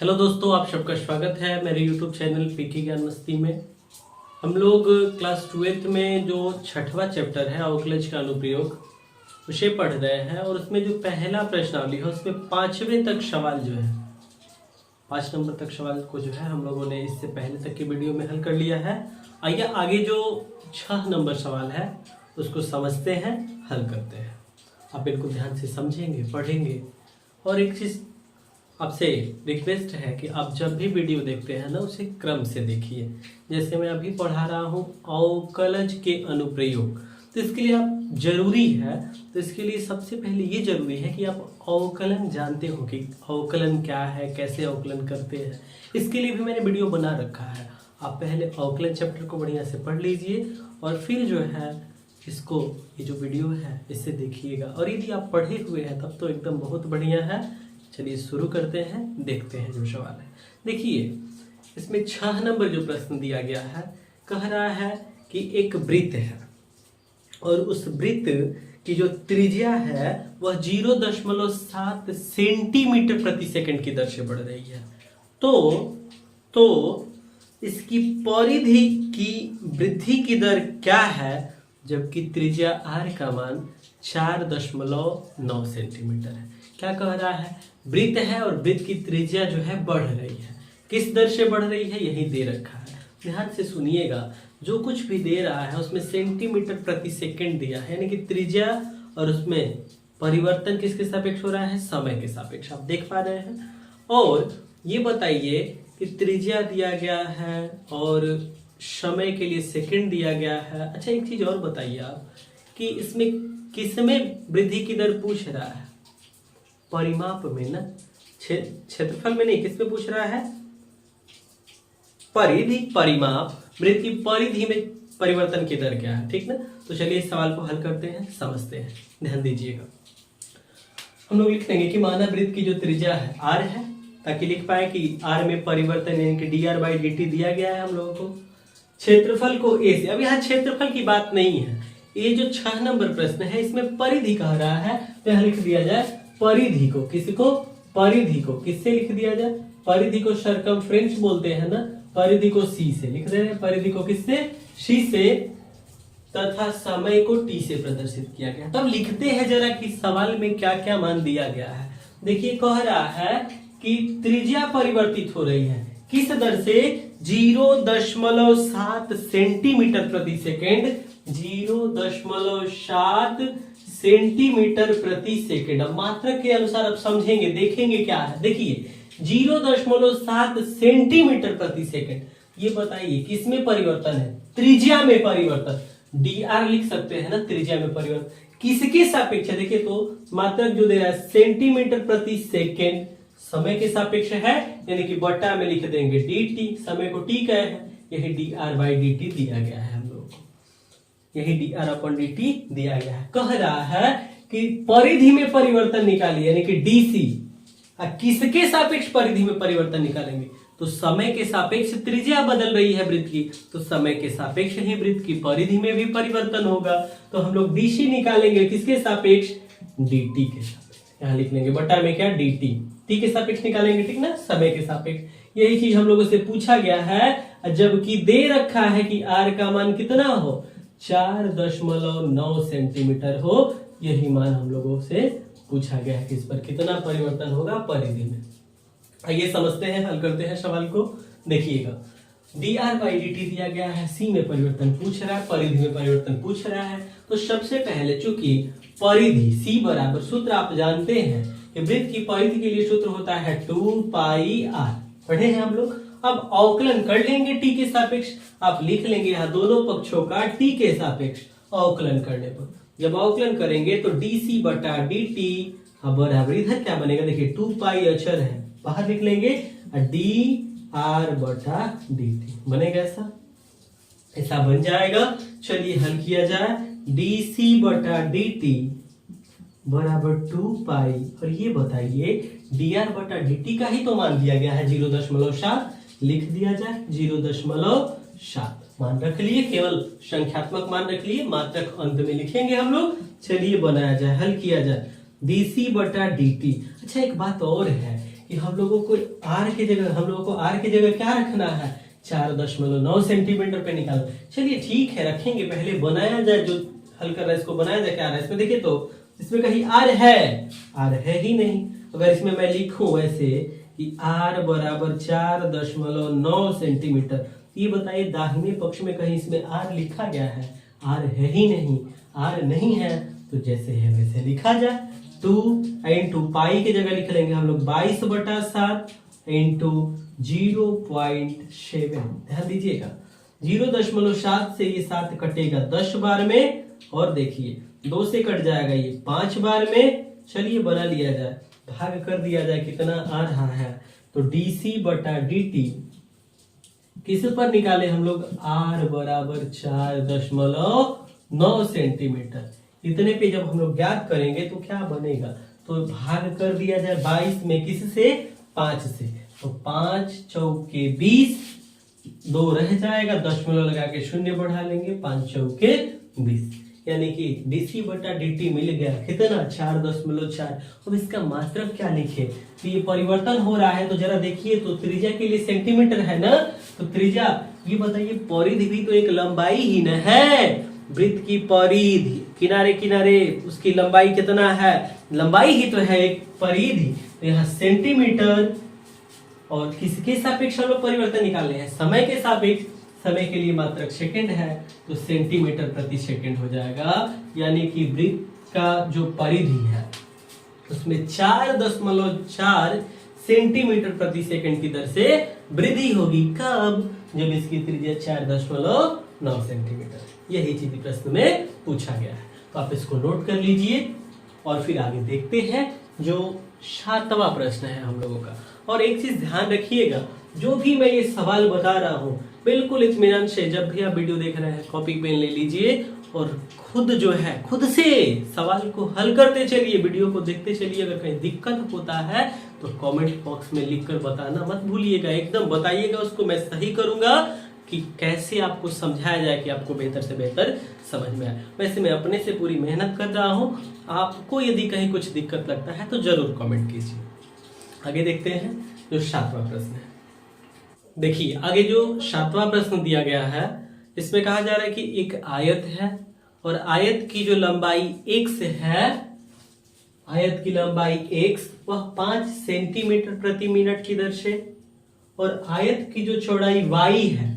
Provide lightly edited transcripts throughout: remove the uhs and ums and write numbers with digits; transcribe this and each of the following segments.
Hello दोस्तों, आप सबका स्वागत है मेरे यूट्यूब चैनल पीके ज्ञान मस्ती में। हम लोग क्लास 12th में जो छठवां चैप्टर है अवकलज का अनुप्रयोग उसे पढ़ रहे हैं और उसमें जो पहला प्रश्नावली है उसमें 5वें तक सवाल जो है 5 नंबर तक सवाल को जो है हम लोगों ने इससे पहले तक की वीडियो में हल कर लिया है। आइए आगे जो 6 नंबर सवाल है उसको समझते हैं, हल करते हैं। आप बिल्कुल ध्यान से समझेंगे, पढ़ेंगे। और एक चीज़ आपसे रिक्वेस्ट है कि आप जब भी वीडियो देखते हैं ना उसे क्रम से देखिए। जैसे मैं अभी पढ़ा रहा हूँ अवकलज के अनुप्रयोग, तो इसके लिए आप जरूरी है, तो इसके लिए सबसे पहले ये जरूरी है कि आप अवकलन जानते हो कि अवकलन क्या है, कैसे अवकलन करते हैं। इसके लिए भी मैंने वीडियो बना रखा है। आप पहले अवकलन चैप्टर को बढ़िया से पढ़ लीजिए और फिर जो है इसको, ये जो वीडियो है इससे देखिएगा। और यदि आप पढ़े हुए हैं तब तो एकदम बहुत बढ़िया है। चलिए शुरू करते हैं, देखते हैं जो सवाल है। देखिए इसमें 6 नंबर जो प्रश्न दिया गया है, कह रहा है कि एक वृत्त है और उस वृत्त की जो त्रिज्या है वह 0.7 सेंटीमीटर प्रति सेकंड की दर से बढ़ रही है। तो इसकी परिधि की वृद्धि की दर क्या है जबकि त्रिज्या r का मान 4.9 सेंटीमीटर है। क्या कह रहा है? वृत्त है और वृत्त की त्रिज्या जो है बढ़ रही है। किस दर से बढ़ रही है यही दे रखा है। ध्यान से सुनिएगा, जो कुछ भी दे रहा है उसमें सेंटीमीटर प्रति सेकंड दिया है, यानी कि त्रिज्या, और उसमें परिवर्तन किसके सापेक्ष हो रहा है? समय के सापेक्ष। आप देख पा रहे हैं। और ये बताइए कि त्रिज्या दिया गया है और समय के लिए सेकंड दिया गया है। अच्छा एक चीज और बताइए आप कि इसमें किसमें वृद्धि की दर पूछ रहा है? परिमाप में ना, क्षेत्रफल में नहीं। किसमें पूछ रहा है? परिधि, परिमाप, वृत्त की परिधि में परिवर्तन की दर क्या है। ठीक ना। तो चलिए इस सवाल को हल करते हैं, समझते हैं। ध्यान दीजिएगा, हम लोग लिख देंगे कि मानव वृत्त की जो त्रिज्या है r है, ताकि लिख पाए कि r में परिवर्तन यानी कि dr/dt दिया गया है हम लोगों को। क्षेत्रफल को a से, अब यहाँ क्षेत्रफल की बात नहीं है, ये जो 6 नंबर प्रश्न है इसमें परिधि कह रहा है, तो यहाँ लिख दिया जाए परिधि को। किसको? परिधि को। किससे लिख दिया जाए? परिधि को सरकमफ्रेंस बोलते हैं ना, परिधि को c से लिख दे रहे हैं। परिधि को किससे? c से, तथा समय को t से प्रदर्शित किया गया। तब लिखते हैं जरा कि सवाल में क्या क्या मान दिया गया है। देखिए कह रहा है कि त्रिज्या परिवर्तित हो रही है। किस दर से? 0.7 सेंटीमीटर प्रति सेकेंड। 0.7 सेंटीमीटर प्रति सेकेंड। अब मात्रक के अनुसार आप समझेंगे, देखेंगे क्या है। देखिए 0.7 सेंटीमीटर प्रति सेकेंड, ये बताइए किसमें परिवर्तन है? त्रिज्या में परिवर्तन। dr लिख सकते हैं ना, त्रिज्या में परिवर्तन किसके सापेक्ष है? देखिए तो मात्रक जो दे रहा है सेंटीमीटर प्रति सेकेंड, समय के सापेक्ष है, यानी कि बट्टा में लिख देंगे dt। समय को t कहे हैं, यही dr/dt दिया गया है हम लोग को, यही dr/dt दिया गया है। कह रहा है कि परिधि में परिवर्तन निकालिए, यानी कि dc। किसके सापेक्ष परिधि में परिवर्तन निकालेंगे? तो समय के सापेक्ष त्रिज्या बदल रही है वृत्त की, तो समय के सापेक्ष ही वृत्त की परिधि में भी परिवर्तन होगा। तो हम लोग dc निकालेंगे किसके सापेक्ष? dt के सापेक्ष। यहाँ लिख लेंगे बट्टा में क्या? dt। t के सापेक्ष निकालेंगे, ठीक ना, समय के सापेक्ष। यही चीज हम लोगों से पूछा गया है, जबकि दे रखा है कि r का मान कितना हो? 4.9 सेंटीमीटर हो। यही मान हम लोगों से पूछा गया है कि इस पर कितना परिवर्तन होगा परिधि में। आइए समझते हैं, हल करते हैं सवाल को। देखिएगा dr/dt दिया गया है, c में परिवर्तन पूछ रहा है, परिधि में परिवर्तन पूछ रहा है। तो सबसे पहले चूंकि परिधि c बराबर, सूत्र आप जानते हैं कि वृत्त की परिधि के लिए सूत्र होता है 2πr, पढ़े हैं हम लोग। अब अवकलन कर लेंगे t के सापेक्ष। आप लिख लेंगे यहाँ दोनों पक्षों का t के सापेक्ष अवकलन करने पर। जब अवकलन करेंगे तो dc/dt बराबर, इधर क्या बनेगा? देखिए 2π अचर है, बाहर लिख लेंगे dr/dt बनेगा। ऐसा बन जाएगा। चलिए हल किया जाए। dc/dt बराबर 2π, और ये बताइए dr/dt का ही तो मान दिया गया है 0.7, लिख दिया जाए 0.7 मान रख लिए, केवल संख्यात्मक मान रख लिए, मात्रक अंत में लिखेंगे हम लोग। चलिए बनाया जाए, हल किया जाए। dc/dt। अच्छा एक बात और है, कि हम लोगों को r की जगह क्या रखना है, 4.9 सेंटीमीटर पे निकालना। चलिए ठीक है, रखेंगे, पहले बनाया जाए, जो हल कर रहा है इसको बनाया जाए। क्या आ रहा है इसमें, देखिए तो इसमें कहीं r है ही नहीं। अगर इसमें मैं लिखूं ऐसे कि r बराबर 4.9 सेंटीमीटर, ये बताइए दाहिने पक्ष में कहीं इसमें r लिखा गया है, r है ही नहीं। r नहीं है तो जैसे है वैसे लिखा जाए। 2 इंटू पाई की जगह लिख लेंगे हम लोग 22/7 इंटू 0.7। ध्यान दीजिएगा 0.7 से ये 7 कटेगा 10 बार में, और देखिए 2 से कट जाएगा ये 5 बार में। चलिए बना लिया जाए, भाग कर दिया जाए, कितना आ रहा है, तो dc/dt किस पर निकाले हम लोग, r बराबर 4.9 सेंटीमीटर। इतने पे जब हम लोग ज्ञात करेंगे तो क्या बनेगा, तो भाग कर दिया जाए 22 में, किस से, 5 से, तो 5 चौके 20, 2 रह जाएगा, दशमलव लगा के 0 बढ़ा लेंगे, 5 चौके 20, यानी कि dc/dt मिल गया कितना, 4.4। अब इसका मात्रक क्या लिखे, तो ये परिवर्तन हो रहा है, तो जरा देखिए तो त्रिज्या के लिए सेंटीमीटर है ना, तो त्रिज्या ये बताइए, परिधि भी तो एक लंबाई ही न है, वृत्त की परिधि किनारे किनारे उसकी लंबाई कितना है, लंबाई ही तो है एक परिधि। तो यहाँ सेंटीमीटर, और किसके सापेक्ष हम लोग परिवर्तन निकालने हैं, समय के सापेक्ष, समय के लिए मात्रक सेकंड है, तो सेंटीमीटर प्रति सेकंड हो जाएगा। यानी कि वृत्त का जो परिधि है उसमें 4.4 सेंटीमीटर प्रति सेकंड की दर से वृद्धि होगी। कब, जब इसकी त्रिज्या 4.9 सेंटीमीटर। यही चीज प्रश्न में पूछा गया है, तो आप इसको नोट कर लीजिए और फिर आगे देखते हैं जो 7वां प्रश्न है हम लोगों का। और एक चीज ध्यान रखिएगा, जो भी मैं ये सवाल बता रहा हूँ बिल्कुल इत्मीनान से, जब भी आप वीडियो देख रहे हैं कॉपी पेन ले लीजिए और खुद जो है खुद से सवाल को हल करते चलिए, वीडियो को देखते चलिए। अगर कहीं दिक्कत होता है तो कमेंट बॉक्स में लिखकर बताना मत भूलिएगा, एकदम बताइएगा, उसको मैं सही करूंगा कि कैसे आपको समझाया जाए कि आपको बेहतर से बेहतर समझ में आए। वैसे मैं अपने से पूरी मेहनत कर रहा हूँ, आपको यदि कहीं कुछ दिक्कत लगता है तो जरूर कमेंट कीजिए। आगे देखते हैं जो 7वां प्रश्न है। देखिए आगे जो 7वां प्रश्न दिया गया है, इसमें कहा जा रहा है कि एक आयत है और आयत की जो लंबाई x है, आयत की लंबाई x वह 5 सेंटीमीटर प्रति मिनट की दर से, और आयत की जो चौड़ाई y है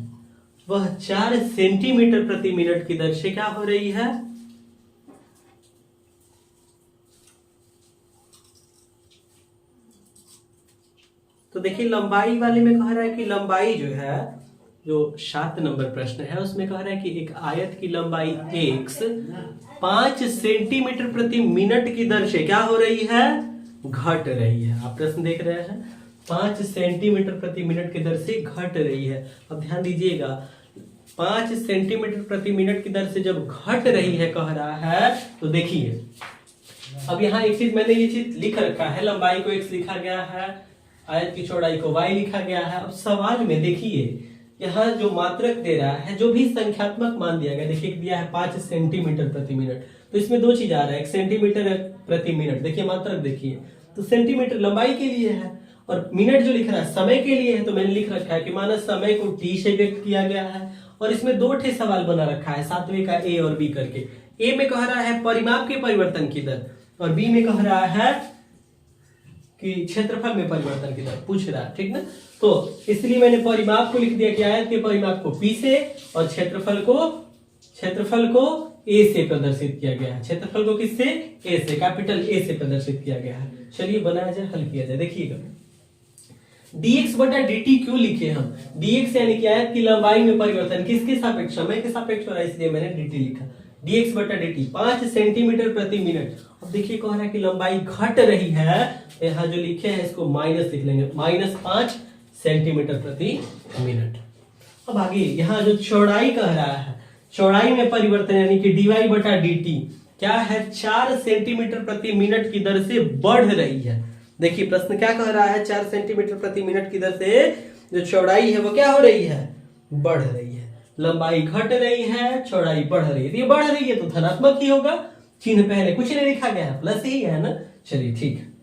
वह 4 सेंटीमीटर प्रति मिनट की दर से क्या हो रही है, तो देखिए लंबाई वाले में कह रहा है कि लंबाई जो है, जो 7 नंबर प्रश्न है उसमें कह रहा है कि एक आयत की लंबाई x 5 सेंटीमीटर प्रति मिनट की दर से क्या हो रही है, घट रही है। आप प्रश्न देख रहे हैं 5 सेंटीमीटर प्रति मिनट की दर से घट रही है। अब ध्यान दीजिएगा 5 सेंटीमीटर प्रति मिनट की दर से जब घट रही है कह रहा है, तो देखिए अब यहाँ एक चीज मैंने ये चीज लिख रखा है, लंबाई को x लिखा गया है, आयत की चौड़ाई को y लिखा गया है। अब सवाल में देखिए यहाँ जो मात्रक दे रहा है, जो भी संख्यात्मक मान दिया गया, देखिए दिया है 5 सेंटीमीटर प्रति मिनट, तो इसमें 2 चीज आ रहा है, 1 सेंटीमीटर प्रति मिनट, देखिए मात्रक देखिए, तो सेंटीमीटर लंबाई के लिए है और मिनट जो लिख रहा है समय के लिए है। तो मैंने लिख रखा है कि माना समय को t से व्यक्त किया गया है, और इसमें 2 ठे सवाल बना रखा है, 7वें का a और b करके। a में कह रहा है परिमाप के परिवर्तन की दर, और b में कह रहा है कि क्षेत्रफल में परिवर्तन की दर पूछ रहा है, ठीक ना। तो इसलिए मैंने परिमाप को लिख दिया कि आयत के परिमाप को p से और क्षेत्रफल को a से प्रदर्शित किया गया है। क्षेत्रफल को किससे, a से, कैपिटल A से प्रदर्शित किया गया है। चलिए बनाया जाए, हल किया जाए। देखिएगा dx/dt क्यों लिखे हम, dx यानी कि आयत की लंबाई में परिवर्तन किसके सापेक्ष, समय के सापेक्ष हो रहा है, इसलिए मैंने dt लिखा। dx/dt 5 सेंटीमीटर प्रति मिनट। अब देखिए कह रहा है कि लंबाई घट रही है, यहाँ जो लिखे हैं इसको माइनस लिख लेंगे, -5 सेंटीमीटर प्रति मिनट। अब आगे यहाँ जो चौड़ाई कह रहा है, चौड़ाई में परिवर्तन यानी कि dy/dt क्या है, 4 सेंटीमीटर प्रति मिनट की दर से बढ़ रही है। देखिए प्रश्न क्या कह रहा है, 4 सेंटीमीटर प्रति मिनट की दर से जो चौड़ाई है वो क्या हो रही है, बढ़ रही है। लंबाई घट रही है, चौड़ाई बढ़ रही है, ये बढ़ रही है तो धनात्मक ही होगा, चिन्ह पहले कुछ नहीं लिखा गया है, प्लस ही है ना। चलिए ठीक है,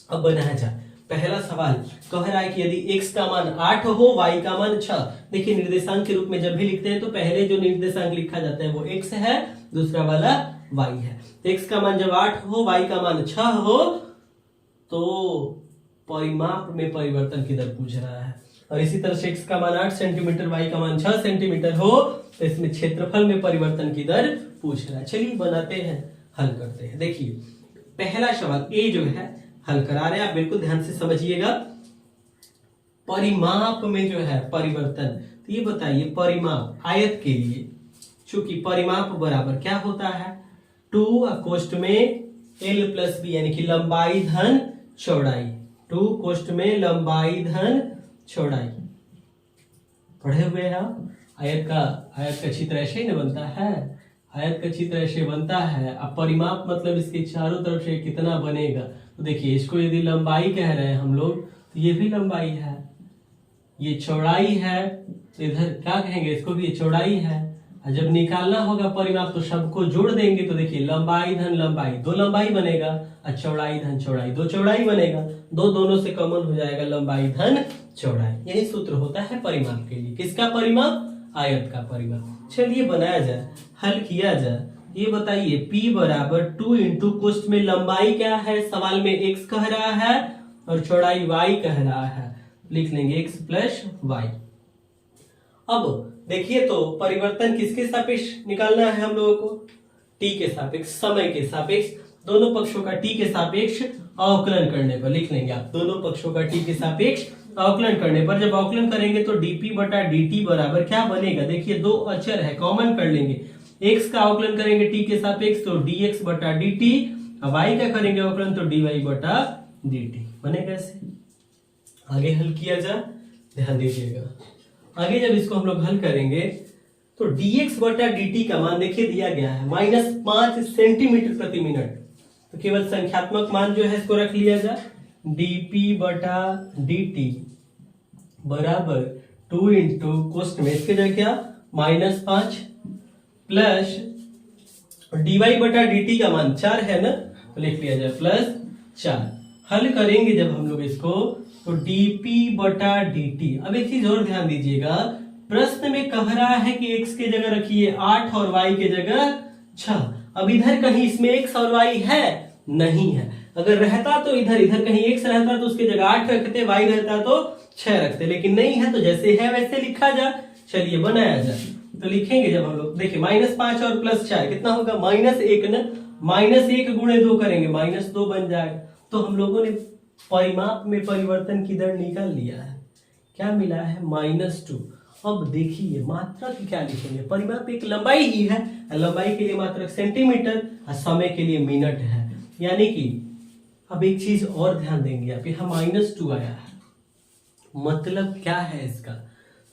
अब बनाया जाए। पहला सवाल कह रहा है कि यदि x का मान 8 हो y का मान 6। देखिए निर्देशांक के रूप में जब भी लिखते हैं तो पहले जो निर्देशांक लिखा जाता है वो x है, दूसरा वाला y है। तो x का मान जब 8 हो, y का मान 6 हो, तो परिमाप में परिवर्तन की दर पूछ रहा है। और इसी तरह से x का मान 8 सेंटीमीटर, y का मान 6 सेंटीमीटर हो, तो इसमें क्षेत्रफल में परिवर्तन की दर पूछ रहा है। चलिए बनाते हैं, हल करते हैं। देखिए पहला सवाल ए जो है हल करा रहे हैं, आप बिल्कुल ध्यान से समझिएगा। परिमाप में जो है परिवर्तन, तो ये बताइए परिमाप आयत के लिए, चूंकि परिमाप बराबर क्या होता है 2 कोष्ठ में l प्लस बी, यानी कि लंबाई धन चौड़ाई। 2 कोष्ठ में लंबाई धन चौड़ाई पढ़े हुए हैं आप। आयत का चित्र ऐसे ही न बनता है, आयत का चित्र ऐसे बनता है। अब परिमाप मतलब इसके चारों तरफ से कितना बनेगा। तो देखिए इसको यदि लंबाई कह रहे हैं हम लोग, तो ये भी लंबाई है, ये चौड़ाई है, तो इधर क्या कहेंगे, इसको भी चौड़ाई है। और जब निकालना होगा परिमाप तो सबको जोड़ देंगे, तो देखिए लंबाई धन लंबाई, 2 लंबाई बनेगा, और चौड़ाई धन चौड़ाई, 2 चौड़ाई बनेगा। दोनों से कॉमन हो जाएगा लंबाई धन चौड़ाई। यही सूत्र होता है परिमाप के लिए। किसका परिमाप? आयत का परिमाप। चलिए बनाया जाए, हल किया जाए। ये बताइए P बराबर 2 इंटू कोष्ठ में लंबाई क्या है, सवाल में x कह रहा है और चौड़ाई y कह रहा है, लिख लेंगे x प्लस y। अब देखिए तो परिवर्तन किसके सापेक्ष निकालना है हम लोगों को, t के सापेक्ष, समय के सापेक्ष, दोनों पक्षों का t के सापेक्ष अवकलन करने पर लिख लेंगे आप। दोनों पक्षों का t के सापेक्ष अवकलन करने पर, जब अवकलन करेंगे तो dp बटा dt बराबर क्या बनेगा, देखिए 2 अचर है, कॉमन कर लेंगे। x का अवकलन करेंगे t के सापेक्ष तो dx बटा dt, y का करेंगे अवकलन तो dy बटा dt बनेगा। ऐसे आगे हल किया जाए, ध्यान दीजिएगा। आगे जब इसको हम लोग हल करेंगे तो dx बटा dt का मान देखिए दिया गया है -5 सेंटीमीटर प्रति मिनट। तो केवल संख्यात्मक मान जो है इसको रख लिया जाए, dp बटा dt बराबर 2 इंटू कोष्ठ में इसके जगह क्या -5 प्लस dy बटा dt का मान 4 है ना, तो लिख लिया जाए +4। हल करेंगे जब हम लोग इसको तो dp बटा dt। अब एक चीज और ध्यान दीजिएगा, प्रश्न में कह रहा है कि x के जगह रखिए 8 और y के जगह 6। अब इधर कहीं इसमें x और y है नहीं है, अगर रहता तो इधर कहीं x रहता तो उसके जगह 8 रखते, y रहता तो 6 रखते, लेकिन नहीं है तो जैसे है वैसे लिखा जा। चलिए बनाया जाए, तो लिखेंगे जब हम लोग, देखिए -5 और +4 कितना होगा -1 न, -1 गुणे 2 करेंगे -2 बन जाएगा। तो हम लोगों ने परिमाप में परिवर्तन की दर निकाल लिया है, क्या मिला है -2। अब देखिए मात्रा की क्या लिखेंगे, परिमाप एक लंबाई ही है, लंबाई के लिए मात्रक सेंटीमीटर और समय के लिए मिनट है। यानी कि अब एक चीज और ध्यान देंगे आप, यहाँ -2 आया है, मतलब क्या है इसका,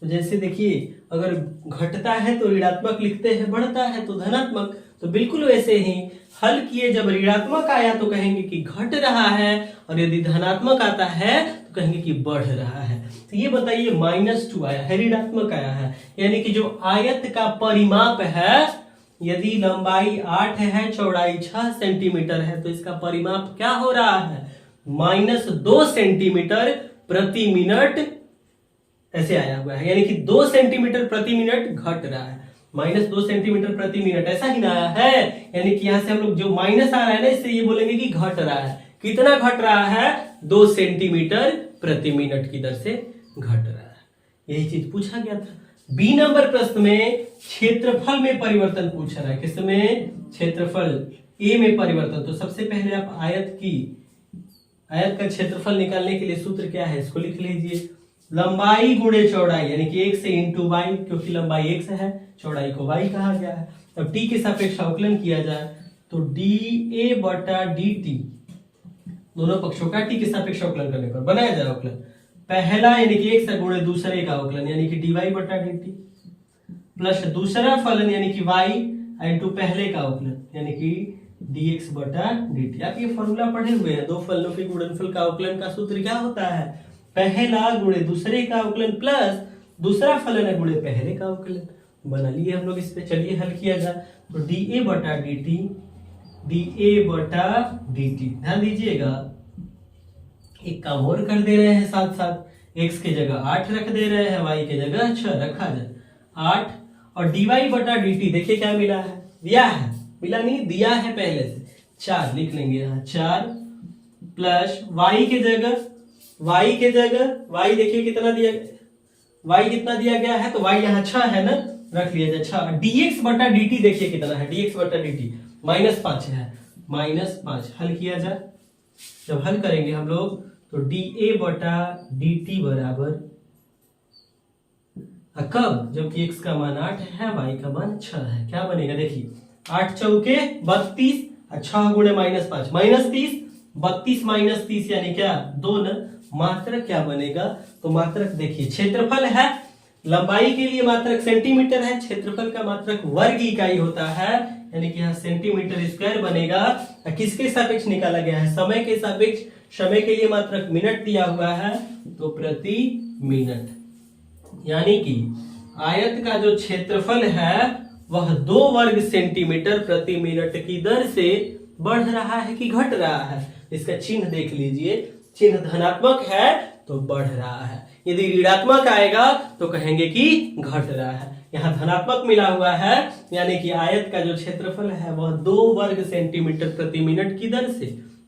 तो जैसे देखिए अगर घटता है तो ऋणात्मक लिखते हैं, बढ़ता है तो धनात्मक, तो बिल्कुल वैसे ही हल किए जब ऋणात्मक आया तो कहेंगे कि घट रहा है, और यदि धनात्मक आता है तो कहेंगे कि बढ़ रहा है। तो ये बताइए -2 आया है, ऋणात्मक आया है, यानी कि जो आयत का परिमाप है, यदि लंबाई 8 है, चौड़ाई 6 सेंटीमीटर है, तो इसका परिमाप क्या हो रहा है -2 सेंटीमीटर प्रति मिनट ऐसे आया हुआ है, यानी कि 2 सेंटीमीटर प्रति मिनट घट रहा है, -2 सेंटीमीटर प्रति मिनट ऐसा ही ना है। यानी कि यहाँ से हम लोग जो माइनस आ रहा है ना, इससे ये बोलेंगे कि घट रहा है। कितना घट रहा है, 2 सेंटीमीटर प्रति मिनट की दर से घट रहा है। यही चीज पूछा गया था। बी नंबर प्रश्न में क्षेत्रफल में परिवर्तन पूछ रहा है, किसमें, क्षेत्रफल। ए में परिवर्तन, तो सबसे पहले आप आयत का क्षेत्रफल निकालने के लिए सूत्र क्या है, इसको लिख लीजिए, लंबाई गुणे चौड़ाई, यानी कि x से इंटू वाई, क्योंकि लंबाई x है, चौड़ाई को y कहा गया है। अब t के सापेक्ष अवकलन किया जाए तो dA बटा dt, दोनों पक्षों का t के सापेक्ष अवकलन करने पर बनाया जाए अवकलन, पहला यानी कि x गुणे दूसरे का अवकलन, यानी कि dy बटा dt प्लस दूसरा फलन यानी कि y इंटू पहले का अवकलन, यानी कि dx बटा dt। आप ये फॉर्मूला पढ़े हुए हैं, दो फलनों के गुणनफल का अवकलन का सूत्र क्या होता है, पहला गुणे दूसरे का अवकलन प्लस दूसरा फलन है गुणे पहले का अवकलन। बना लिए हम लोग इस पे। चलिए हल किया जाए तो dA बटा dt, ध्यान दीजिएगा एक काम और कर दे रहे हैं साथ साथ, x की जगह 8 रख दे रहे हैं, y की जगह 6 रखा जाए 8, और dy बटा dt देखिए क्या मिला है, दिया है, मिला नहीं दिया है पहले से, 4 लिख लेंगे यहाँ 4 प्लस y की जगह y देखिए कितना दिया, y कितना दिया गया है, तो y यहाँ 6 है ना, रख लिया जाए 6, dx बटा dt देखिए कितना है, dx बटा dt -5 है, -5 हल किया जाए, जब हल करेंगे हम लोग तो dA बटा dt बराबर, कब, जबकि x का मान 8 है, y का मान 6 है, क्या बनेगा देखिए 8 चौके 32, 6 गुणे -5 -30, 32 - 30 यानी क्या 2 न, मात्रक क्या बनेगा, तो मात्रक देखिए क्षेत्रफल है, लंबाई के लिए मात्रक सेंटीमीटर है, क्षेत्रफल का मात्रक वर्ग इकाई होता है, यानी कि यहाँ सेंटीमीटर स्क्वायर बनेगा। किसके सापेक्ष निकाला गया है, समय के सापेक्ष, समय के लिए मात्रक मिनट दिया हुआ है, तो प्रति मिनट, यानी कि आयत का जो क्षेत्रफल है वह 2 वर्ग सेंटीमीटर प्रति मिनट की दर से बढ़ रहा है कि घट रहा है, इसका चिन्ह देख लीजिए, चिन्ह धनात्मक है तो बढ़ रहा है, यदि ऋणात्मक आएगा तो कहेंगे कि घट रहा है, यहाँ धनात्मक मिला हुआ है, यानी कि आयत का जो क्षेत्रफल है वह 2 वर्ग सेंटीमीटर प्रति मिनट की दर से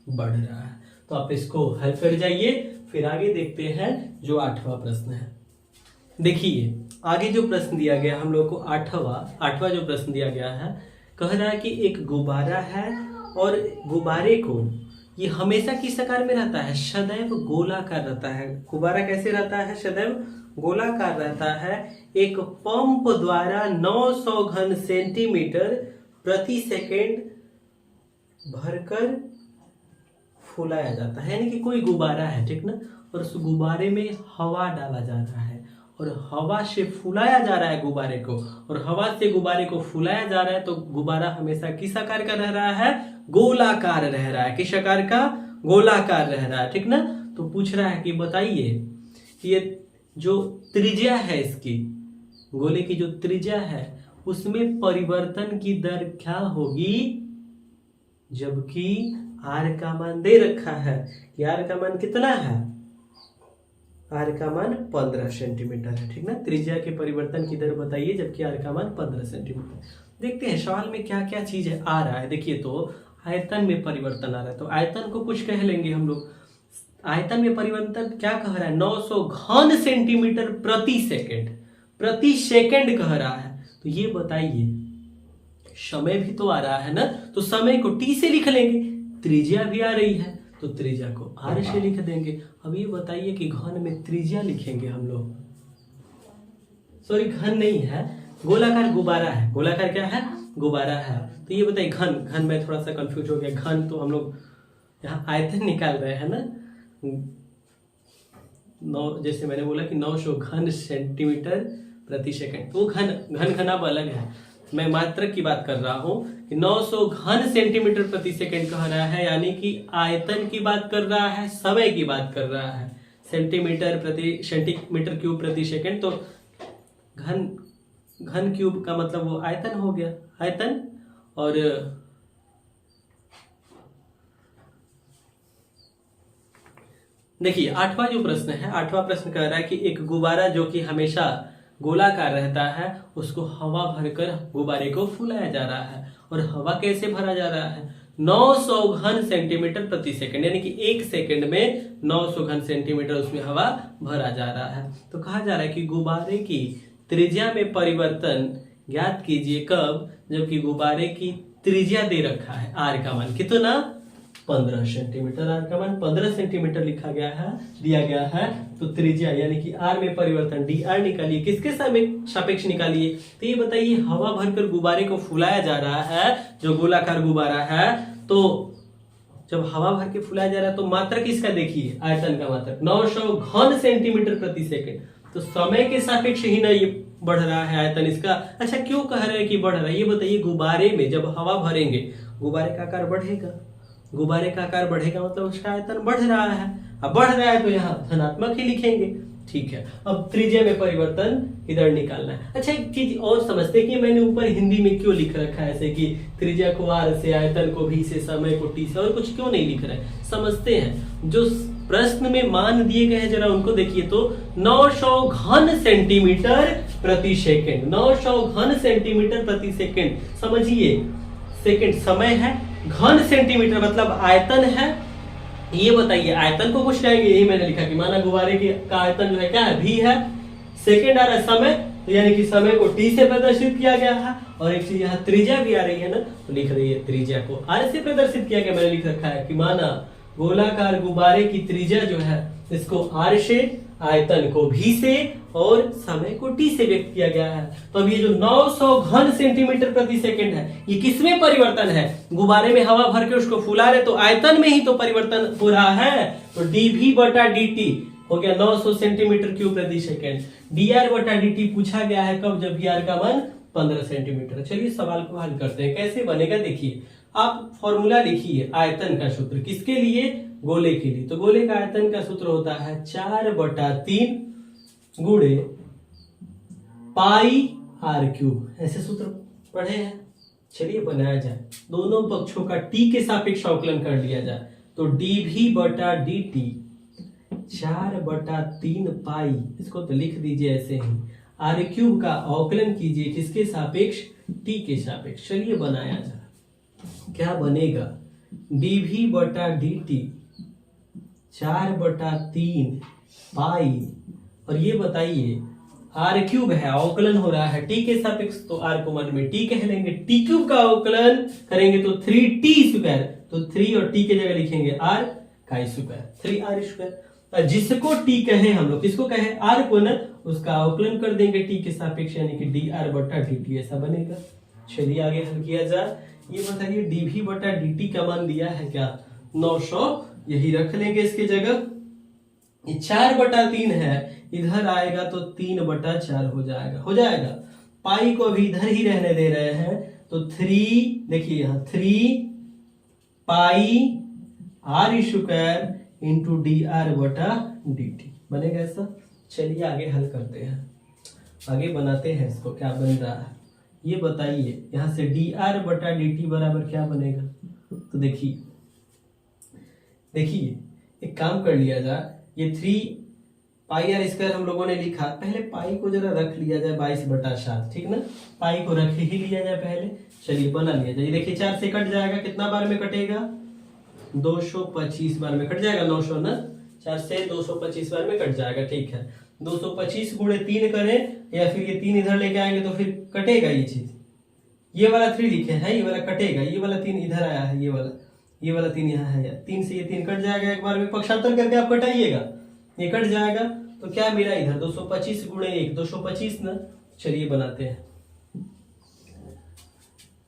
बढ़ रहा है। तो आप इसको हल कर जाइए, फिर आगे देखते हैं जो 8वां प्रश्न है। देखिए आगे जो प्रश्न दिया गया हम लोग को, 8वां जो प्रश्न दिया गया है, कह रहा है कि एक गुब्बारा है और गुब्बारे को, ये हमेशा किस आकार में रहता है, सदैव गोलाकार रहता है। गुब्बारा कैसे रहता है, सदैव गोलाकार रहता है। एक पंप द्वारा 900 घन सेंटीमीटर प्रति सेकेंड भरकर फुलाया जाता है, यानी कि कोई गुब्बारा है, ठीक ना, और उस गुब्बारे में हवा डाला जा रहा है और हवा से फुलाया जा रहा है गुब्बारे को, और हवा से गुब्बारे को फुलाया जा रहा है, तो गुब्बारा हमेशा किस आकार का रह रहा है, गोलाकार रह रहा है, किस आकार का, गोलाकार रह रहा है, ठीक ना। तो पूछ रहा है कि बताइए कि ये जो त्रिज्या है इसकी, गोले की जो त्रिज्या है उसमें परिवर्तन की दर क्या होगी, जबकि आर का मान दे रखा है कि आर का मान कितना है, आर का मान 15 सेंटीमीटर है, ठीक ना। त्रिज्या के परिवर्तन की दर बताइए जबकि आर का मान 15 सेंटीमीटर। देखते हैं सवाल में क्या क्या चीज है आ रहा है। देखिए तो आयतन में परिवर्तन आ रहा है, तो आयतन को कुछ कह लेंगे हम लोग। आयतन में परिवर्तन क्या कह रहा है, 900 घन सेंटीमीटर प्रति सेकेंड कह रहा है। तो ये बताइए समय भी तो आ रहा है ना, तो समय को टी से लिख लेंगे, त्रिज्या भी आ रही है तो त्रिज्या को आर से लिख देंगे। अब ये बताइए कि घन में त्रिज्या लिखेंगे हम लोग, सॉरी घन नहीं है, गोलाकार गुब्बारा है, गोलाकार क्या है, गुब्बारा है। तो ये बताइए घन में थोड़ा सा कंफ्यूज हो गया, घन तो हम लोग यहाँ आयतन निकाल रहे हैं ना, 9 जैसे मैंने बोला कि 900 घन सेंटीमीटर प्रति सेकंड, तो घन अब अलग है, मैं मात्रक की बात कर रहा हूं कि 900 घन सेंटीमीटर प्रति सेकंड कह रहा है, यानी कि आयतन की बात कर रहा है, समय की बात कर रहा है, सेंटीमीटर क्यूब प्रति सेकंड। तो घन क्यूब का मतलब वो आयतन हो गया, आयतन। और देखिए 8वां जो प्रश्न है, 8वां प्रश्न कह रहा है कि एक गुब्बारा जो कि हमेशा गोलाकार रहता है उसको हवा भरकर गुब्बारे को फुलाया जा रहा है, और हवा कैसे भरा जा रहा है, 900 घन सेंटीमीटर प्रति सेकंड, यानी कि 1 सेकंड में 900 घन सेंटीमीटर उसमें हवा भरा जा रहा है। तो कहा जा रहा है कि गुब्बारे की त्रिज्या में परिवर्तन ज्ञात कीजिए कब, जबकि गुब्बारे की त्रिज्या दे रखा है, आर का मान कितना, 15 सेंटीमीटर, आर का मान 15 सेंटीमीटर लिखा गया है, दिया गया है। तो त्रिज्या यानी कि आर में परिवर्तन डी आर निकालिए, किसके सापेक्ष निकालिए, तो ये बताइए हवा भरकर गुब्बारे को फुलाया जा रहा है, जो गोलाकार गुब्बारा है, तो जब हवा भर के फुलाया जा रहा है तो मात्रक इसका देखिए, आयतन का मात्रक 900 घन सेंटीमीटर प्रति सेकंड, तो समय के सापेक्ष ही ना ये बढ़ रहा है आयतन इसका। अच्छा क्यों कह रहे हैं कि बढ़ रहा है, ये बताइए गुब्बारे में जब हवा भरेंगे गुब्बारे का आकार बढ़ेगा, गुब्बारे का आकार बढ़ेगा मतलब उसका आयतन बढ़ रहा है, अब बढ़ रहा है तो यहाँ धनात्मक ही लिखेंगे, ठीक है। अब त्रिज्या में परिवर्तन इधर निकालना है। अच्छा एक चीज और समझते हैं कि मैंने ऊपर हिंदी में क्यों लिख रखा है ऐसे कि त्रिज्या को आर से, आयतन को भी से, समय को टी से, और कुछ क्यों नहीं लिख रहा है, समझते हैं। जो प्रश्न में मान दिए गए हैं, जरा उनको देखिए तो 900 घन सेंटीमीटर प्रति सेकंड, 900 घन सेंटीमीटर प्रति सेकंड। समझिए सेकंड समय है, घन सेंटीमीटर मतलब आयतन है। ये बताइए आयतन को कुछ कहेंगे, यही मैंने लिखा कि माना गुब्बारे का आयतन जो है क्या है, v है। सेकंड आ रहा है समय, तो यानी कि समय को t से प्रदर्शित किया गया है। और एक चीज यहाँ त्रिज्या भी आ रही है ना, तो लिख रही है त्रिज्या को r से प्रदर्शित किया गया। मैंने लिख रखा है कि माना गोलाकार गुब्बारे की त्रिज्या जो है इसको r से, आयतन को v से और समय को t से व्यक्त किया गया है। तो अब ये जो 900 घन सेंटीमीटर प्रति सेकंड है, ये किसमें परिवर्तन है? गुब्बारे में हवा भर के उसको फुला रहे तो आयतन में ही तो परिवर्तन हो रहा है। तो dv बटा dt हो गया 900 सेंटीमीटर क्यूब प्रति सेकंड। dr बटा dt पूछा गया है कब, जब r का मान 15 सेंटीमीटर। चलिए सवाल को हल करते हैं, कैसे बनेगा देखिए। आप फॉर्मूला लिखिए आयतन का सूत्र, किसके लिए? गोले के लिए। तो गोले का आयतन का सूत्र होता है 4/3 गुणे पाई r क्यूब। ऐसे सूत्र पढ़े हैं, चलिए बनाया जाए। दोनों पक्षों का t के सापेक्ष अवकलन कर लिया जाए। तो dv बटा dt 4/3 पाई, इसको तो लिख दीजिए ऐसे ही। r क्यूब का अवकलन कीजिए किसके सापेक्ष? t के सापेक्ष। चलिए बनाया जाए, क्या बनेगा? dv बटा dt 4/3 पाई, और ये बताइए r क्यूब है, अवकलन हो रहा है t के सापेक्ष, तो r को मन में t कह लेंगे। t क्यूब का अवकलन करेंगे तो 3t स्क्वायर, तो 3 और t के जगह लिखेंगे r का स्क्वायर, 3r स्क्वायर। जिसको t कहे हम लोग, किसको कहे? r को ना, उसका अवकलन कर देंगे t के सापेक्ष, यानी कि dr बटा dt ऐसा बनेगा। चलिए आगे हल किया जाए। ये बताइए dv बटा dt का मान दिया है क्या? 900, यही रख लेंगे इसके जगह। ये 4/3 है, इधर आएगा तो 3/4 हो जाएगा, हो जाएगा। पाई को अभी इधर ही रहने दे रहे हैं, तो 3, देखिए यहाँ 3 पाई r स्क्वायर इंटू dr बटा dt बनेगा ऐसा। चलिए आगे हल करते हैं, आगे बनाते हैं इसको, क्या बन रहा है ये बताइए। यहां से dr बटा dt बराबर क्या बनेगा? तो देखिए एक काम कर लिया जाए। ये 3 पाई आर स्क्वायर हम लोगों ने लिखा, पहले पाई को जरा रख लिया जाए 22/7, ठीक ना? पाई को रख ही लिया जाए पहले। चलिए बना लिया जाए। देखिए 4 से कट जाएगा, कितना बार में कटेगा? 225 बार में कट जाएगा। 900 ना, 4 से 225 बार में कट जाएगा, ठीक है। 225 गुणे 3 करें, या फिर ये 3 इधर लेके आएंगे तो फिर कटेगा ये चीज। ये वाला 3 लिखे हैं, ये वाला कटेगा, ये वाला 3 इधर आया है, ये वाला 3 यहाँ है। 3 से ये 3 कट जाएगा, एक बार में पक्षांतर करके आप कटाइएगा, ये कट जाएगा। तो क्या मिला इधर? 225 गुणे 1, 225 ना। चलिए बनाते हैं,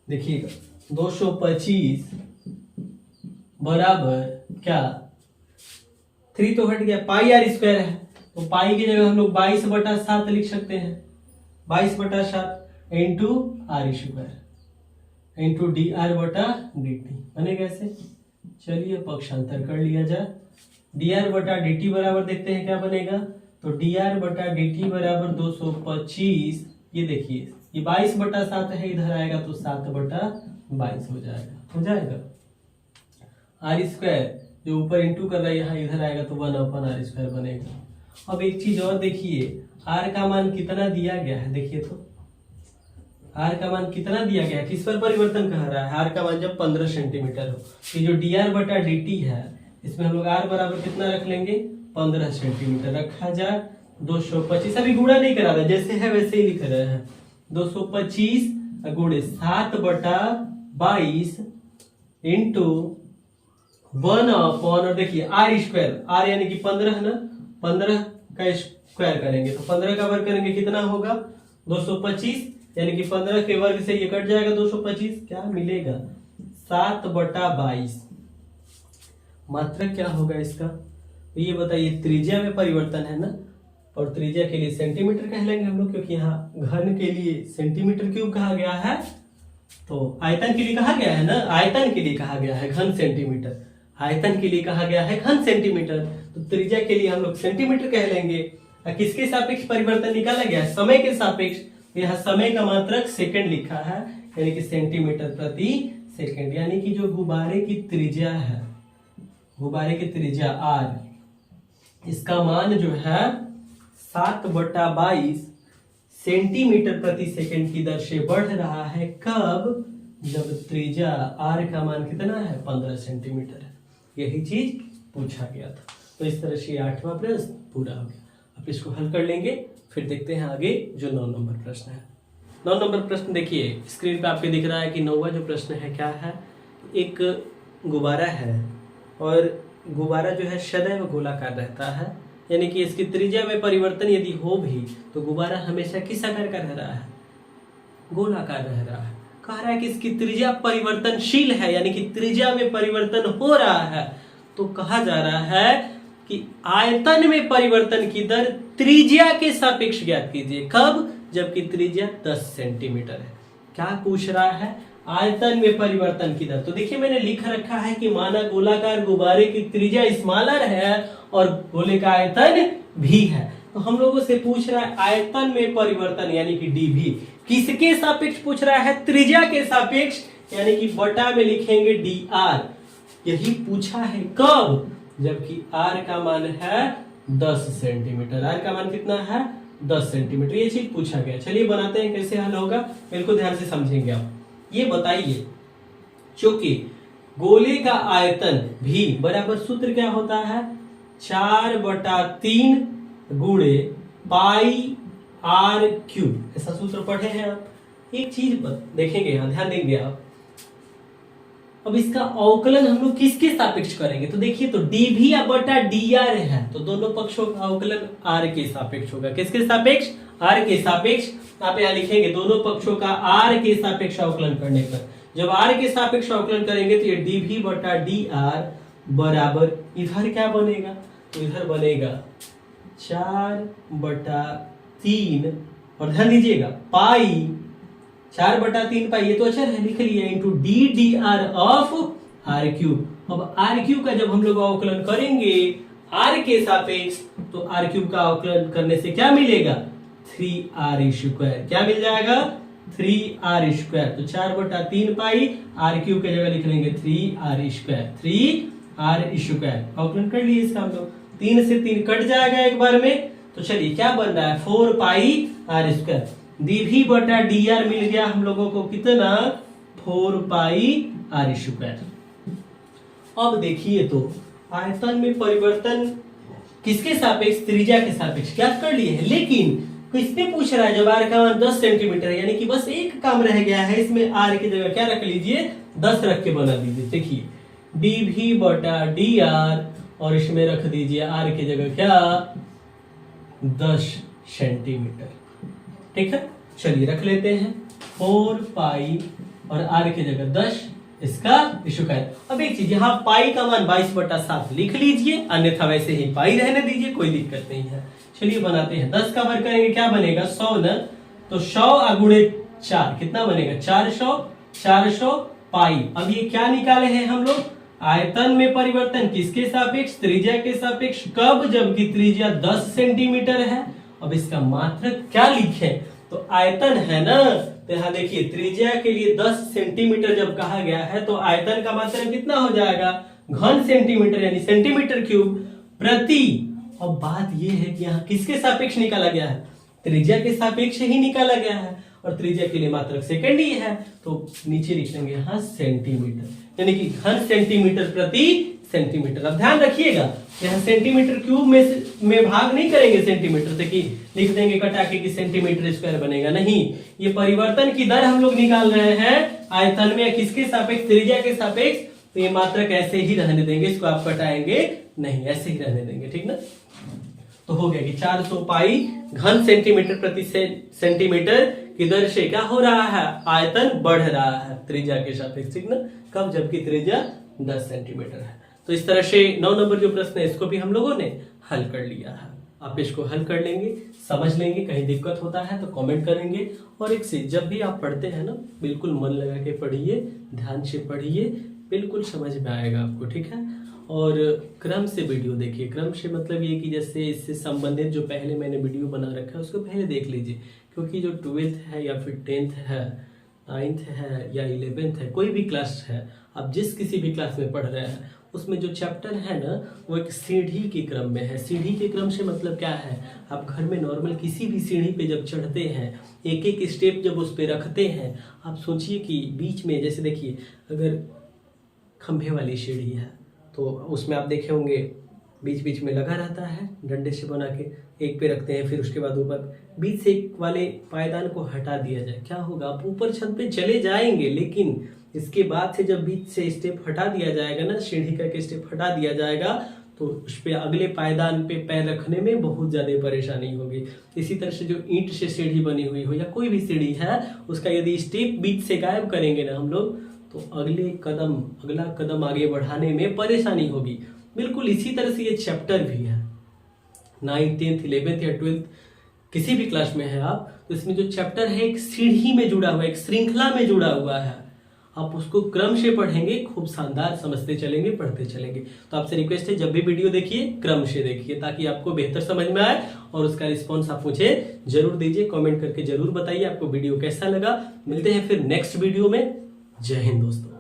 देखिएगा 225 बराबर क्या? 3 तो हट गया, पाई आर स्क्वायर है, तो पाई की जगह हम लोग 22/7 लिख सकते हैं। 22/7 into R square into dr बटा dt बनेगा ऐसे। चलिए पक्षांतर कर लिया जाए। dr बटा dt बराबर देखते हैं क्या बनेगा। तो dr बटा dt बराबर 225, ये देखिए ये 22/7 है, इधर आएगा तो 7/22 हो जाएगा, आर स्क्वायर जो ऊपर इंटू कर रहा है यहाँ इधर आएगा तो 1/r स्क्वायर बनेगा। अब एक चीज और देखिए, r का मान कितना दिया गया है, देखिए तो r का मान कितना दिया गया है, किस पर परिवर्तन कह रहा है? r का मान जब 15 सेंटीमीटर हो, ये जो dr बटा dt है इसमें हम लोग r बराबर कितना रख लेंगे? 15 सेंटीमीटर रखा जाए। 225 अभी गुणा नहीं करा रहा, जैसे है वैसे ही लिख रहे हैं। 225 गुणे 7/22 इंटू 1 और देखिए आर स्क्वायर, आर यानी कि 15 ना, 15 का स्क्वायर करेंगे तो 15 का वर्ग करेंगे कितना होगा? 225, यानी कि 15 के वर्ग से ये कट जाएगा 225, क्या मिलेगा? 7/22। मात्रक क्या होगा इसका? तो ये बताइए, त्रिज्या में परिवर्तन है ना, और त्रिज्या के लिए सेंटीमीटर कह लेंगे हम लोग, क्योंकि यहाँ घन के लिए सेंटीमीटर क्यों कहा गया है? तो आयतन के लिए कहा गया है ना, आयतन के लिए कहा गया है घन सेंटीमीटर, आयतन के लिए कहा गया है घन सेंटीमीटर, तो त्रिज्या के लिए हम लोग सेंटीमीटर कह लेंगे। किसके सापेक्ष परिवर्तन निकाला गया है? समय के सापेक्ष। यहाँ समय का मात्रक सेकंड लिखा है, यानी कि सेंटीमीटर प्रति सेकंड, यानी कि जो गुब्बारे की त्रिज्या है, गुब्बारे की त्रिज्या r, इसका मान जो है 7/22 सेंटीमीटर प्रति सेकंड की दर से बढ़ रहा है। कब? जब त्रिज्या r का मान कितना है? 15 सेंटीमीटर है। यही चीज पूछा गया था। तो इस तरह से 8वां प्रश्न पूरा हो गया। अब इसको हल कर लेंगे, फिर देखते हैं आगे जो 9 नंबर प्रश्न है। 9 नंबर प्रश्न देखिए, स्क्रीन पे आपके दिख रहा है कि 9वां जो प्रश्न है क्या है। एक गुब्बारा है और गुब्बारा जो है सदैव गोलाकार रहता है, यानी कि इसकी त्रिज्या में परिवर्तन यदि हो भी तो गुब्बारा हमेशा किस आकार का रह रहा है? गोलाकार रह रहा है। कह रहा है कि इसकी त्रिज्या परिवर्तनशील है, यानी कि त्रिज्या में परिवर्तन हो रहा है। तो कहा जा रहा है कि आयतन में परिवर्तन की दर त्रिज्या के सापेक्ष ज्ञात कीजिए। कब? जबकि त्रिज्या 10 सेंटीमीटर है। क्या पूछ रहा है? आयतन में परिवर्तन की दर। तो देखिए मैंने लिख रखा है कि माना गोलाकार गुब्बारे की त्रिज्या स्मॉलर है और गोले का आयतन भी है। तो हम लोगों से पूछ रहा है आयतन में परिवर्तन यानी कि dv किसके सापेक्ष पूछ रहा है? त्रिज्या के सापेक्ष, यानी कि बटा में लिखेंगे dr। यही पूछा है। कब? जबकि r का मान है 10 सेंटीमीटर। r का मान कितना है? 10 सेंटीमीटर। ये चीज पूछा गया। चलिए बनाते हैं, कैसे हल होगा बिल्कुल ध्यान से समझेंगे आप। ये बताइए, चूंकि गोले का आयतन भी बराबर सूत्र क्या होता है? 4/3 गुणे पाई r क्यूब। ऐसा सूत्र पढ़े हैं आप? एक चीज देखेंगे यहाँ, ध्यान देंगे आप। अब इसका अवकलन हम लोग किसके सापेक्ष करेंगे? तो देखिए, तो dv या बटा dr है, तो दोनों पक्षों का अवकलन r के सापेक्ष होगा। किसके सापेक्ष? r के सापेक्ष। आप यहाँ लिखेंगे दोनों पक्षों का r के सापेक्ष अवकलन करने पर। जब r के सापेक्ष अवकलन करेंगे तो ये dv बटा dr बराबर इधर क्या बनेगा? तो इधर बनेगा 4/3 और ध्यान दीजिएगा पाई 4/3 पाई, ये तो अचर है, लिख लिया, into ddr of r cube. अब r क्यूब का जब हम लोग अवकलन करेंगे r के सापेक्ष, तो r क्यूब का अवकलन करने से क्या मिलेगा? 3r²। क्या मिल जाएगा? 3r²। तो 4/3 पाई r क्यूब की जगह लिख लेंगे 3r²। 3r²। अवकलन कर लिए इसका हम लोग। 3 से 3 कट जाएगा एक बार में। तो चलिए क्या बन रहा है? 4 पाई r²। dv बटा dr मिल गया हम लोगों को कितना? 4 पाई r²। अब देखिए, तो आयतन में परिवर्तन किसके सापेक्ष? त्रिज्या के सापेक्ष ज्ञात कर लिए है। लेकिन किसने पूछ रहा है? जब r का मान 10 सेंटीमीटर है, यानी कि बस एक काम रह गया है, इसमें r की जगह क्या रख लीजिए? 10 रख के बना दीजिए। देखिए dv बटा dr और इसमें रख दीजिए r की जगह क्या? 10 सेंटीमीटर। ठीक है, चलिए रख लेते हैं 4 पाई और r की जगह 10 इसका स्क्वायर। अब एक चीज, यहाँ पाई का मान 22/7 लिख लीजिए, अन्यथा वैसे ही पाई रहने दीजिए, कोई दिक्कत नहीं है। चलिए बनाते हैं। 10 का वर्ग करेंगे क्या बनेगा? 100 न, तो 100 गुणे 4 कितना बनेगा? 400 पाई। अब ये क्या निकाले हैं हम लोग? आयतन में परिवर्तन किसके सापेक्ष? त्रिज्या के सापेक्ष। कब? जबकि त्रिज्या 10 सेंटीमीटर है। अब इसका मात्रक क्या लिखे? तो आयतन है ना, तो यहाँ देखिए त्रिज्या के लिए 10 सेंटीमीटर जब कहा गया है तो आयतन का मात्रक कितना हो जाएगा? घन सेंटीमीटर, यानी सेंटीमीटर क्यूब प्रति। अब बात यह है कि यहाँ किसके सापेक्ष निकाला गया है? त्रिज्या के सापेक्ष ही निकाला गया है, और त्रिज्या के लिए मात्रक सेकंड ही है, तो नीचे लिख लेंगे यहाँ सेंटीमीटर, यानी कि घन सेंटीमीटर प्रति सेंटीमीटर। अब ध्यान रखिएगा, यहाँ सेंटीमीटर क्यूब में भाग नहीं करेंगे सेंटीमीटर से कि लिख देंगे कटा के कि सेंटीमीटर स्क्वायर बनेगा, नहीं। ये परिवर्तन की दर हम लोग निकाल रहे हैं आयतन में किसके सापेक्ष? त्रिज्या के सापेक्ष। तो ये मात्रक ऐसे ही रहने देंगे, इसको आप कटाएंगे नहीं, ऐसे ही रहने देंगे, ठीक ना। तो हो गया कि 400 पाई घन सेंटीमीटर प्रति सेंटीमीटर की दर से क्या हो रहा है? आयतन बढ़ रहा है त्रिज्या के सापेक्ष, ठीक ना। कब? जबकि त्रिज्या 10 सेंटीमीटर है। तो इस तरह से 9 नंबर जो प्रश्न है इसको भी हम लोगों ने हल कर लिया है। आप इसको हल कर लेंगे, समझ लेंगे, कहीं दिक्कत होता है तो कमेंट करेंगे। और एक चीज, जब भी आप पढ़ते हैं ना, बिल्कुल मन लगा के पढ़िए, ध्यान से पढ़िए, बिल्कुल समझ में आएगा आपको, ठीक है। और क्रम से वीडियो देखिए। क्रम से मतलब ये कि जैसे इससे संबंधित जो पहले मैंने वीडियो बना रखा है उसको पहले देख लीजिए, क्योंकि जो 12th है या फिर 10th है, 9th है या 11th है, कोई भी क्लास है, आप जिस किसी भी क्लास में पढ़ रहे हैं उसमें जो चैप्टर है ना वो एक सीढ़ी के क्रम में है। सीढ़ी के क्रम से मतलब क्या है, आप घर में नॉर्मल किसी भी सीढ़ी पे जब चढ़ते हैं, एक एक स्टेप जब उस पे रखते हैं, आप सोचिए कि बीच में जैसे देखिए अगर खंभे वाली सीढ़ी है तो उसमें आप देखे होंगे बीच बीच में लगा रहता है डंडे से बना के, एक पे रखते हैं, फिर उसके बाद ऊपर बीच से एक वाले पायदान को हटा दिया जाए, क्या होगा, आप ऊपर छत पे चले जाएंगे, लेकिन इसके बाद से जब बीच से स्टेप हटा दिया जाएगा ना, सीढ़ी का के स्टेप हटा दिया जाएगा, तो उस पे अगले पायदान पे पैर रखने में बहुत ज़्यादा परेशानी होगी। इसी तरह से जो ईंट से सीढ़ी बनी हुई हो या कोई भी सीढ़ी है, उसका यदि स्टेप बीच से गायब करेंगे ना हम लोग, तो अगला कदम आगे बढ़ाने में परेशानी होगी। बिल्कुल इसी तरह से ये चैप्टर भी है। 9th 10th 11th या 12th किसी भी क्लास में है आप, तो इसमें जो चैप्टर है एक सीढ़ी में जुड़ा हुआ है, एक श्रृंखला में जुड़ा हुआ है। आप उसको क्रम से पढ़ेंगे, खूब शानदार समझते चलेंगे, पढ़ते चलेंगे। तो आपसे रिक्वेस्ट है जब भी वीडियो देखिए क्रम से देखिए, ताकि आपको बेहतर समझ में आए, और उसका रिस्पॉन्स आप मुझे जरूर दीजिए, कमेंट करके जरूर बताइए आपको वीडियो कैसा लगा। मिलते हैं फिर नेक्स्ट वीडियो में। जय हिंद दोस्तों।